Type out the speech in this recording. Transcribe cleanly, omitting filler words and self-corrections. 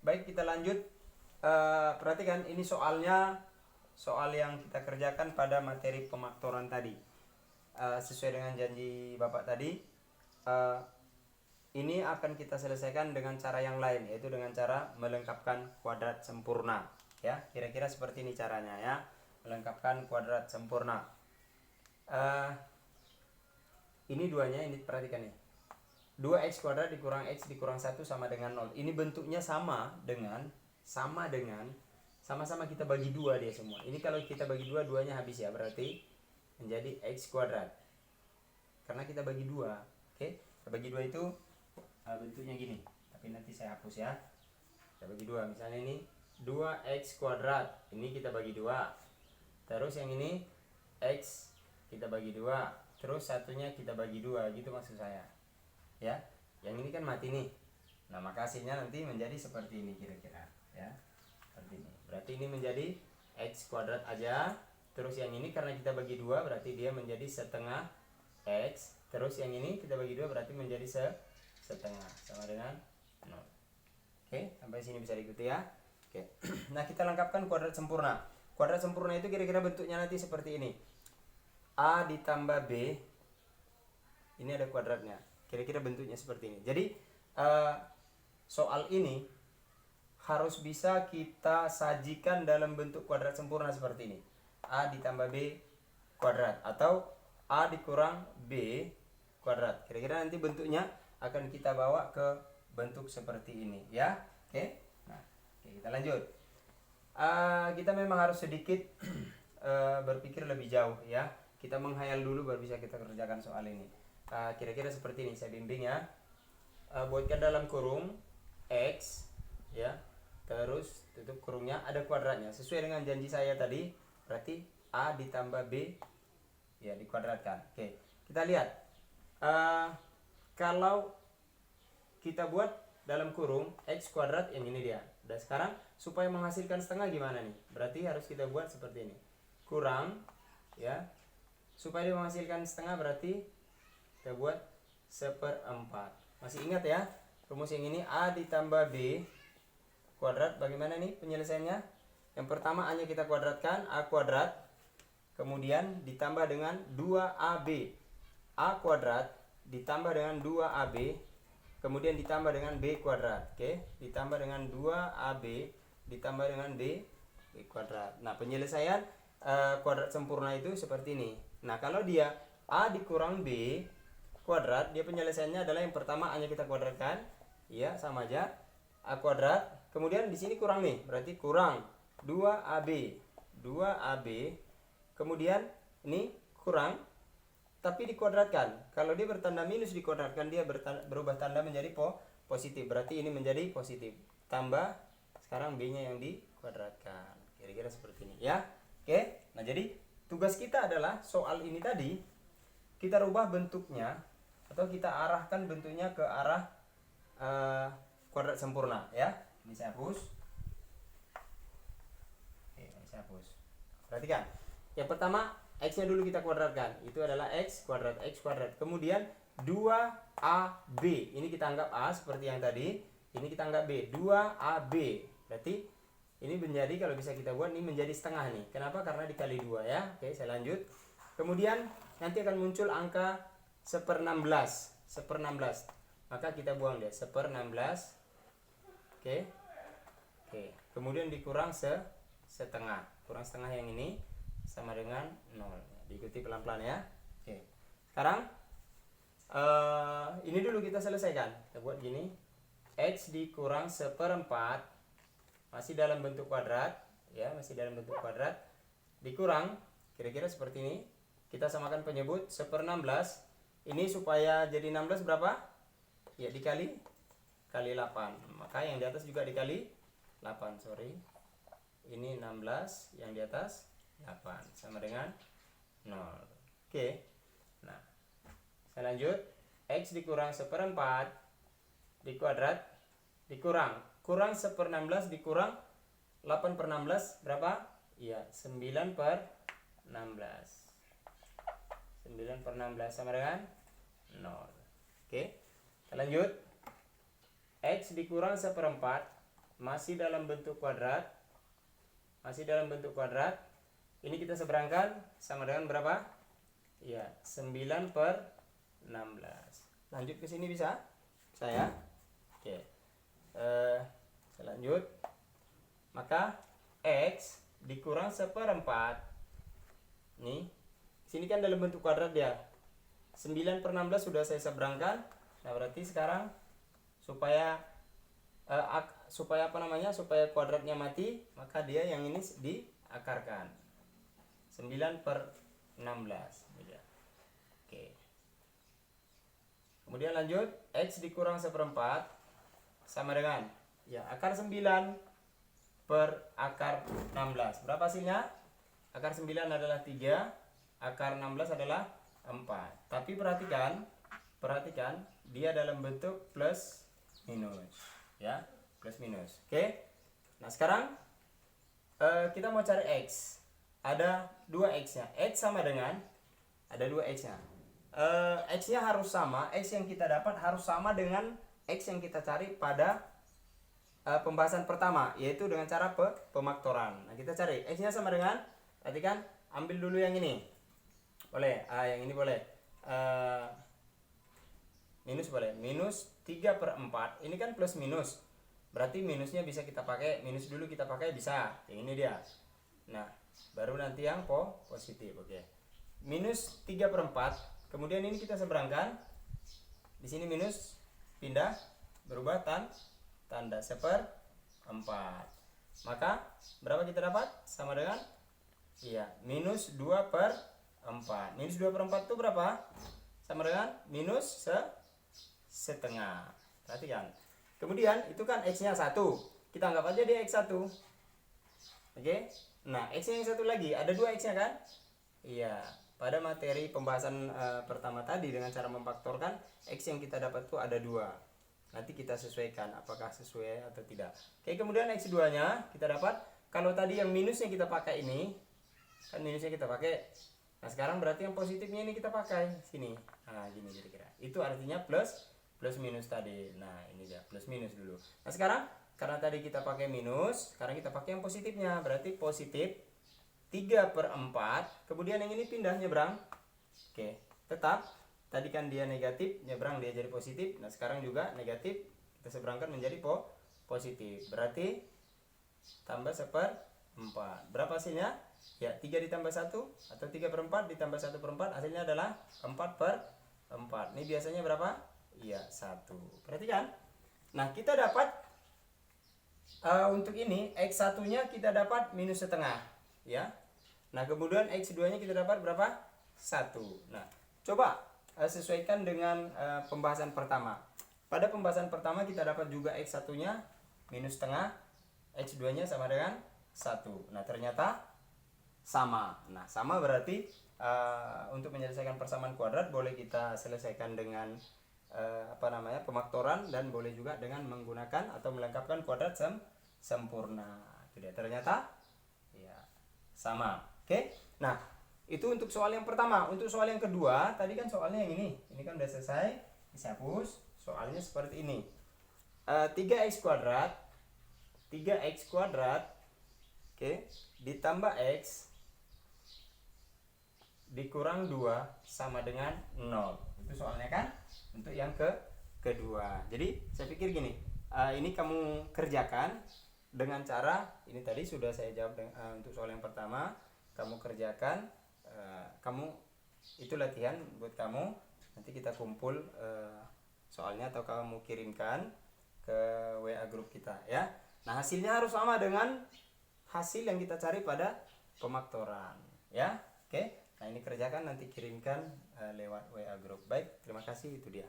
baik kita lanjut. Perhatikan ini soalnya soal yang kita kerjakan pada materi pemaktoran tadi. Sesuai dengan janji Bapak tadi, ini akan kita selesaikan dengan cara yang lain, yaitu dengan cara melengkapkan kuadrat sempurna. Ya, kira-kira seperti ini caranya ya, melengkapkan kuadrat sempurna. Ini duanya, ini perhatikan nih. 2x kuadrat dikurang x dikurang 1 sama dengan 0. Ini bentuknya sama dengan sama-sama kita bagi 2 dia semua. Ini kalau kita bagi 2, duanya habis ya, berarti menjadi x kuadrat. Karena kita bagi 2. Oke, kita bagi 2 itu bentuknya gini. Tapi nanti saya hapus ya. Kita bagi 2, misalnya ini 2x kuadrat. Ini kita bagi 2. Terus yang ini x kita bagi 2. Terus satunya kita bagi 2, gitu maksud saya. Ya, yang ini kan mati nih. Nah, maka hasilnya nanti menjadi seperti ini kira-kira ya. Seperti ini. Berarti ini menjadi x kuadrat aja. Terus yang ini karena kita bagi 2 berarti dia menjadi setengah x. Terus yang ini kita bagi 2 berarti menjadi setengah sama dengan 0. Oke, sampai sini bisa diikuti ya. Oke. Nah, kita lengkapkan kuadrat sempurna. Kuadrat sempurna itu kira-kira bentuknya nanti seperti ini. A ditambah B. Ini ada kuadratnya. Kira-kira bentuknya seperti ini. Jadi soal ini harus bisa kita sajikan dalam bentuk kuadrat sempurna seperti ini. A ditambah B kuadrat atau A dikurang B kuadrat. Kira-kira nanti bentuknya akan kita bawa ke bentuk seperti ini ya. Oke. Nah, kita lanjut. Kita memang harus sedikit berpikir lebih jauh ya. Kita menghayal dulu baru bisa kita kerjakan soal ini. Kira-kira seperti ini, saya bimbing ya. Buatkan dalam kurung x ya, terus tutup kurungnya, ada kuadratnya sesuai dengan janji saya tadi, berarti A ditambah B ya dikuadratkan. Oke, kita lihat kalau kita buat dalam kurung x kuadrat, yang ini dia. Dan sekarang supaya menghasilkan setengah gimana nih, berarti harus kita buat seperti ini, kurang ya, supaya dia menghasilkan setengah berarti kita buat 1/4. Masih ingat ya rumus yang ini, A ditambah B kuadrat. Bagaimana nih penyelesaiannya? Yang pertama A nya kita kuadratkan, A kuadrat, kemudian ditambah dengan 2AB. A kuadrat ditambah dengan 2AB, kemudian ditambah dengan B kuadrat. Oke, ditambah dengan 2AB ditambah dengan B kuadrat. Nah, penyelesaian kuadrat sempurna itu seperti ini. Nah, kalau dia A dikurang B kuadrat, dia penyelesaiannya adalah yang pertama A nya kita kuadratkan, ya sama aja, A kuadrat, kemudian di sini kurang nih, berarti kurang 2AB, kemudian ini kurang tapi dikuadratkan. Kalau dia bertanda minus dikuadratkan, dia berubah tanda menjadi positif, berarti ini menjadi positif, tambah sekarang B nya yang dikuadratkan. Kira-kira seperti ini ya. Oke, nah jadi tugas kita adalah soal ini tadi kita rubah bentuknya atau kita arahkan bentuknya ke arah kuadrat sempurna ya. Ini saya hapus. Oke, ini saya hapus. Perhatikan. Yang pertama x nya dulu kita kuadratkan. Itu adalah x kuadrat. Kemudian 2ab. Ini kita anggap A seperti yang tadi. Ini kita anggap B. 2ab. Berarti ini menjadi, kalau bisa kita buat, ini menjadi setengah nih. Kenapa? Karena dikali 2 ya. Oke, saya lanjut. Kemudian nanti akan muncul angka 1/16. Maka kita buang dia 1/16. Oke. Kemudian dikurang setengah. Kurang setengah yang ini sama dengan 0. Diikuti pelan-pelan ya. Oke. Sekarang ini dulu kita selesaikan. Kita buat gini. X dikurang 1/4 masih dalam bentuk kuadrat ya, masih dalam bentuk kuadrat. Dikurang kira-kira seperti ini. Kita samakan penyebut 1/16. Ini supaya jadi 16 berapa? Ya dikali 8. Maka yang di atas juga dikali 8, sorry. Ini 16, yang di atas 8 sama dengan 0. Oke. Nah, saya lanjut. X dikurang 1/4 dikuadrat dikurang 1/16 dikurang 8/16 berapa? Iya, 9/16. 9/16 sama dengan 0. Oke, kita lanjut. X dikurang 1/4 masih dalam bentuk kuadrat. Masih dalam bentuk kuadrat. Ini kita seberangkan sama dengan berapa? Ya, 9/16. Lanjut ke sini bisa? Saya. Oke. Saya lanjut. Maka X dikurang 1/4. Nih. Sini kan dalam bentuk kuadrat dia. 9/16 sudah saya seberangkan. Nah, berarti sekarang supaya supaya kuadratnya mati, maka dia yang ini diakarkan. 9/16. Oke. Kemudian lanjut, X dikurang 1/4 sama dengan ya akar 9 per akar 16. Berapa hasilnya? Akar 9 adalah 3, akar 16 adalah 4. Tapi perhatikan dia dalam bentuk plus minus, ya, plus minus. Oke. Nah, sekarang kita mau cari X. Ada 2 X-nya. X sama dengan ada 2 X-nya. X-nya harus sama, X yang kita dapat harus sama dengan X yang kita cari pada pembahasan pertama, yaitu dengan cara pemaktoran. Nah, kita cari X-nya sama dengan, perhatikan, ambil dulu yang ini. Boleh, yang ini boleh. Minus boleh. Minus 3/4. Ini kan plus minus. Berarti minusnya bisa kita pakai, minus dulu kita pakai bisa. Yang ini dia. Nah, baru nanti yang positif. Oke. Minus 3/4. Kemudian ini kita seberangkan. Di sini minus pindah berubah tanda 1/4. Maka berapa kita dapat? Sama dengan minus 2/4. Minus 2/4 itu berapa? Sama dengan minus setengah. Perhatikan. Kemudian itu kan X-nya 1. Kita anggap aja dia X1. Oke. Nah, X-nya yang satu lagi, ada 2 X-nya kan? Iya. Pada materi pembahasan pertama tadi dengan cara memfaktorkan, X yang kita dapat tuh ada 2. Nanti kita sesuaikan apakah sesuai atau tidak. Oke, kemudian X2-nya kita dapat, kalau tadi yang minusnya kita pakai ini, kan minusnya kita pakai. Nah, sekarang berarti yang positifnya ini kita pakai sini. Nah, gini kira-kira. Itu artinya plus minus tadi. Nah, ini dia plus minus dulu. Nah, sekarang karena tadi kita pakai minus, sekarang kita pakai yang positifnya. Berarti positif 3/4. Kemudian yang ini pindah nyebrang. Oke, tetap tadi kan dia negatif, nyebrang dia jadi positif. Nah, sekarang juga negatif, kita seberangkan menjadi positif. Berarti tambah 1/4. Berapa hasilnya? Ya, 3 ditambah 1 atau 3/4 ditambah 1/4 hasilnya adalah 4/4. Ini biasanya berapa? Iya, 1. Perhatikan. Nah, kita dapat untuk ini X1-nya kita dapat minus setengah, ya. Nah, kemudian X2-nya kita dapat berapa? 1. Nah, coba sesuaikan dengan pembahasan pertama. Pada pembahasan pertama kita dapat juga X1-nya minus setengah, X2-nya sama dengan 1. Nah, ternyata sama. Nah, sama berarti untuk menyelesaikan persamaan kuadrat boleh kita selesaikan dengan pemaktoran, dan boleh juga dengan menggunakan atau melengkapkan kuadrat sempurna. Itu dia, ternyata ya sama. Oke. Nah, itu untuk soal yang pertama. Untuk soal yang kedua, tadi kan soalnya yang ini kan udah selesai, bisa hapus. Soalnya seperti ini. 3x kuadrat oke, ditambah x dikurang 2 sama dengan 0. Itu soalnya kan untuk yang kedua. Jadi saya pikir gini, ini kamu kerjakan dengan cara ini tadi sudah saya jawab untuk soal yang pertama. Kamu kerjakan, kamu itu latihan buat kamu. Nanti kita kumpul soalnya atau kamu kirimkan ke WA grup kita, ya. Nah, hasilnya harus sama dengan hasil yang kita cari pada pemaktoran, ya. Oke. Nah, ini kerjakan, nanti kirimkan lewat WA grup. Baik, terima kasih, itu dia.